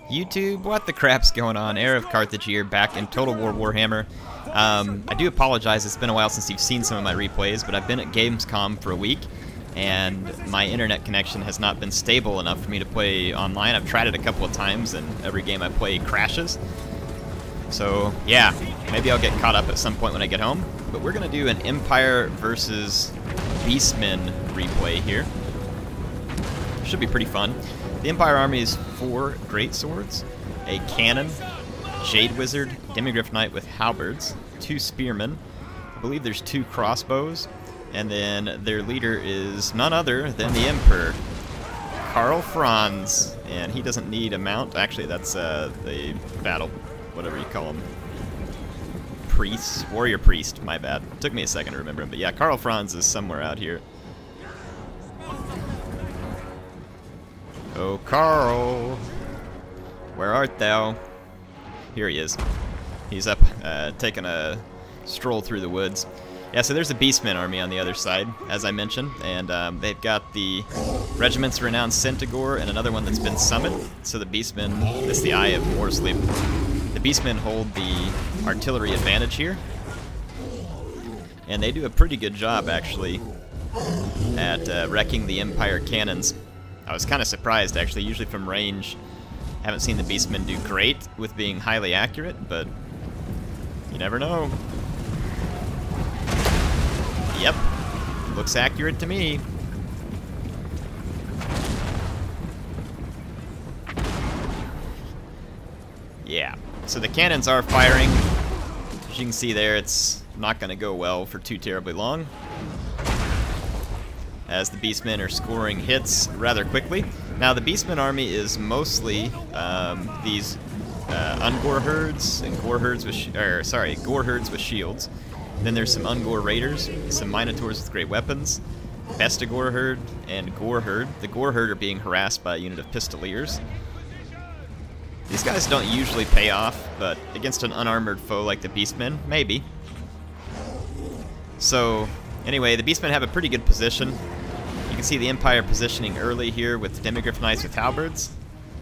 YouTube, what the crap's going on? HeirofCarthage here, back in Total War Warhammer. I do apologize, it's been a while since you've seen some of my replays, but I've been at Gamescom for a week, and my internet connection has not been stable enough for me to play online. I've tried it a couple of times, and every game I play crashes. So, yeah, maybe I'll get caught up at some point when I get home. But we're going to do an Empire versus Beastmen replay here. Should be pretty fun. The Empire army is 4 greatswords, a cannon, Jade Wizard, Demigryph Knight with halberds, 2 spearmen, I believe there's 2 crossbows, and then their leader is none other than the Emperor, Karl Franz, and he doesn't need a mount. Actually, that's the battle, whatever you call him. Priest, warrior priest, my bad. Took me a second to remember him, but yeah, Karl Franz is somewhere out here. Oh, Karl, where art thou? Here he is. He's up, taking a stroll through the woods. Yeah, so there's the Beastmen army on the other side, as I mentioned, and they've got the Regiment's Renowned Centaur and another one that's been summoned. So the Beastmen, this is the Eye of War Sleep. The Beastmen hold the artillery advantage here, and they do a pretty good job, actually, at wrecking the Empire cannons. I was kind of surprised, actually. Usually from range, I haven't seen the Beastmen do great with being highly accurate, but you never know. Yep, looks accurate to me. Yeah, so the cannons are firing. As you can see there, it's not going to go well for too terribly long, as the Beastmen are scoring hits rather quickly. Now the Beastmen army is mostly these Ungor herds and Gore herds with Gore herds with shields. Then there's some Ungor raiders, some Minotaurs with great weapons, Bestigor herd, and Gore herd. The Gore herd are being harassed by a unit of pistoliers. These guys don't usually pay off, but against an unarmored foe like the Beastmen, maybe. So anyway, the Beastmen have a pretty good position. You can see the Empire positioning early here with the Demigryph Knights with halberds.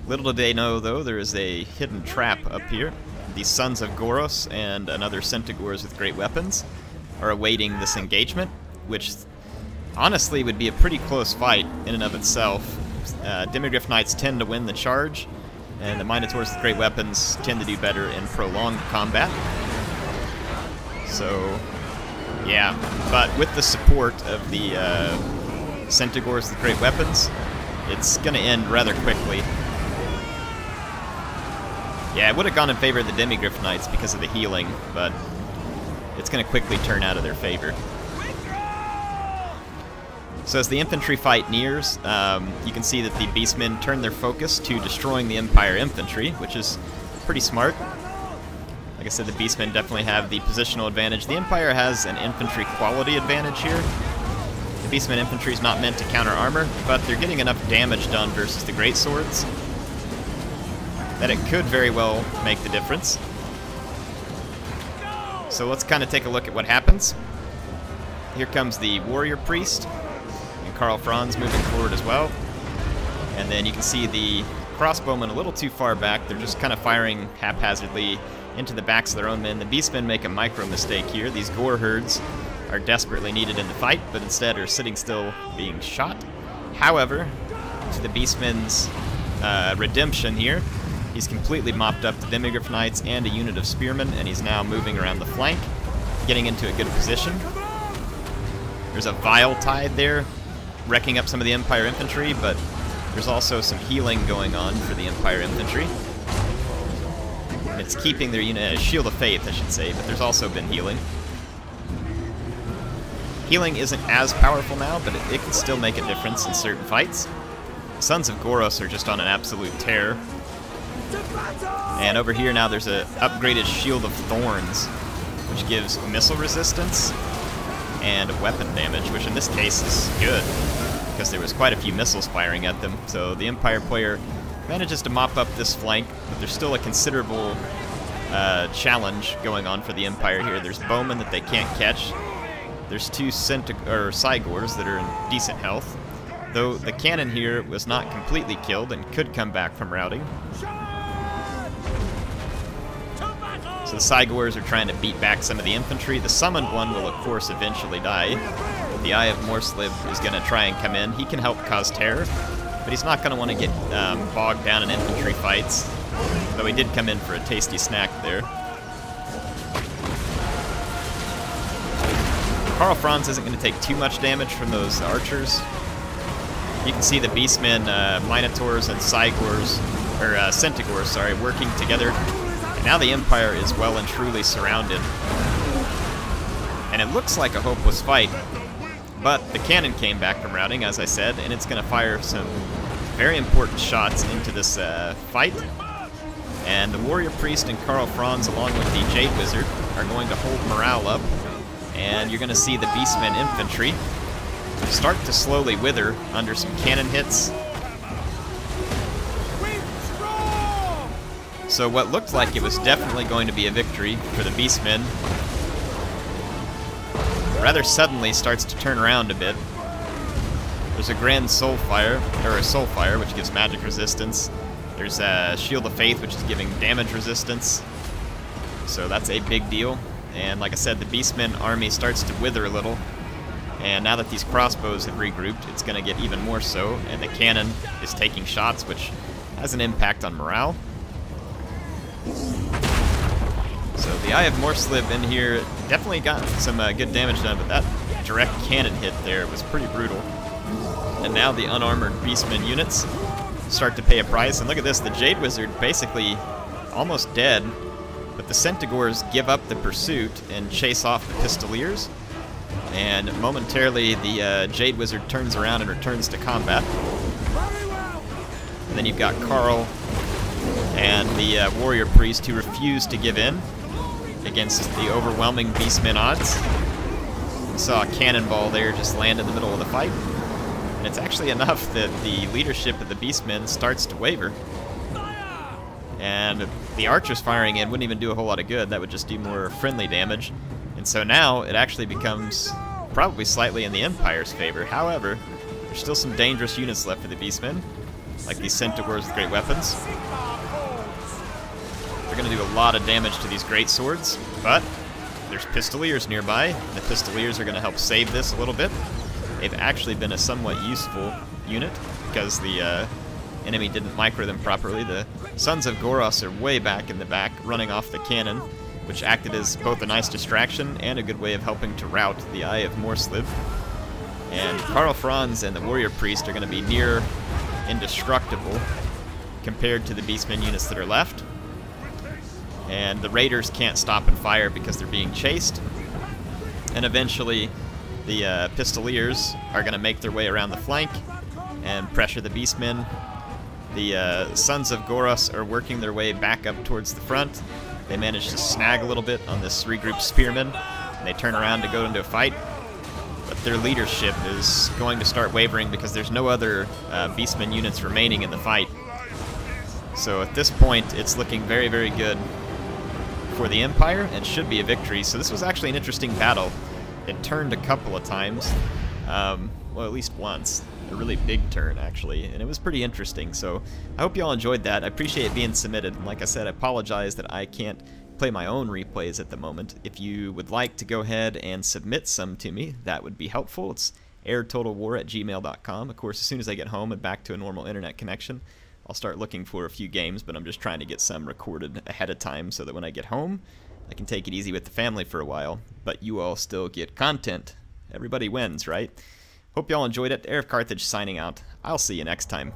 Little do they know, though, there is a hidden trap up here. The Sons of Goros and another Centaurs with great weapons are awaiting this engagement, which honestly would be a pretty close fight in and of itself. Demigryph Knights tend to win the charge, and the Minotaurs with great weapons tend to do better in prolonged combat. So yeah, but with the support of the Centaurs with great weapons, it's going to end rather quickly. Yeah, it would have gone in favor of the Demigryph Knights because of the healing, but it's going to quickly turn out of their favor. So as the infantry fight nears, you can see that the Beastmen turn their focus to destroying the Empire infantry, which is pretty smart. Like I said, the Beastmen definitely have the positional advantage. The Empire has an infantry quality advantage here. The Beastmen infantry is not meant to counter armor, but they're getting enough damage done versus the greatswords that it could very well make the difference. So let's kind of take a look at what happens. Here comes the warrior priest, and Karl Franz moving forward as well. And then you can see the crossbowmen a little too far back. They're just kind of firing haphazardly into the backs of their own men. The Beastmen make a micro mistake here. These Gore herds are desperately needed in the fight, but instead are sitting still being shot. However, to the Beastmen's redemption here, he's completely mopped up the Demigryph Knights and a unit of spearmen, and he's now moving around the flank, getting into a good position. There's a Vile Tide there, wrecking up some of the Empire infantry, but there's also some healing going on for the Empire infantry. It's keeping their unit, Shield of Faith, I should say, but there's also been healing. Healing isn't as powerful now, but it can still make a difference in certain fights. Sons of Goros are just on an absolute tear. And over here now there's a upgraded Shield of Thorns, which gives missile resistance and weapon damage, which in this case is good, because there was quite a few missiles firing at them. So the Empire player manages to mop up this flank, but there's still a considerable challenge going on for the Empire here. There's bowmen that they can't catch. There's 2 Cygors that are in decent health, though the cannon here was not completely killed and could come back from routing. So the Cygors are trying to beat back some of the infantry. The summoned one will, of course, eventually die. The Eye of Morsliv is going to try and come in. He can help cause terror, but he's not going to want to get bogged down in infantry fights. Though he did come in for a tasty snack there. Karl Franz isn't going to take too much damage from those archers. You can see the Beastmen, Minotaurs, and Cygors, or Centaurs, sorry, working together. And now the Empire is well and truly surrounded. And it looks like a hopeless fight. But the cannon came back from routing, as I said, and it's going to fire some very important shots into this fight. And the Warrior Priest and Karl Franz, along with the Jade Wizard, are going to hold morale up. And you're going to see the Beastmen infantry start to slowly wither under some cannon hits. So what looked like it was definitely going to be a victory for the Beastmen rather suddenly starts to turn around a bit. There's a Grand Soulfire, or a Soulfire, which gives magic resistance. There's a Shield of Faith, which is giving damage resistance. So that's a big deal. And like I said, the Beastmen army starts to wither a little. And now that these crossbows have regrouped, it's going to get even more so. And the cannon is taking shots, which has an impact on morale. So the Eye of Morsliv in here definitely got some good damage done, but that direct cannon hit there was pretty brutal. And now the unarmored Beastmen units start to pay a price. And look at this, the Jade Wizard basically almost dead, but the Centaurs give up the pursuit and chase off the Pistoliers. And momentarily the Jade Wizard turns around and returns to combat. And then you've got Karl and the Warrior Priest who refuse to give in against the overwhelming Beastmen odds. We saw a cannonball there just land in the middle of the fight. And it's actually enough that the leadership of the Beastmen starts to waver. And the archers firing in wouldn't even do a whole lot of good. That would just do more friendly damage. And so now it actually becomes probably slightly in the Empire's favor. However, there's still some dangerous units left for the Beastmen, like these Centaurs with great weapons. They're going to do a lot of damage to these great swords, but there's Pistoliers nearby, and the Pistoliers are going to help save this a little bit. They've actually been a somewhat useful unit because the enemy didn't micro them properly. The Sons of Goros are way back in the back, running off the cannon, which acted as both a nice distraction and a good way of helping to rout the Eye of Morsliv. And Karl Franz and the Warrior Priest are going to be near indestructible compared to the Beastmen units that are left. And the Raiders can't stop and fire because they're being chased. And eventually the Pistoliers are going to make their way around the flank and pressure the Beastmen. The Sons of Goros are working their way back up towards the front. They manage to snag a little bit on this regrouped Spearmen, and they turn around to go into a fight. But their leadership is going to start wavering because there's no other Beastmen units remaining in the fight. So at this point, it's looking very, very good for the Empire, and should be a victory. So this was actually an interesting battle. It turned a couple of times, well, at least once. A really big turn, actually, and it was pretty interesting. So I hope you all enjoyed that. I appreciate it being submitted. And like I said, I apologize that I can't play my own replays at the moment. If you would like to go ahead and submit some to me, that would be helpful. It's airtotalwar@gmail.com. Of course, as soon as I get home and back to a normal internet connection, I'll start looking for a few games, but I'm just trying to get some recorded ahead of time so that when I get home, I can take it easy with the family for a while, but you all still get content. Everybody wins, right? Hope you all enjoyed it. HeirofCarthage signing out. I'll see you next time.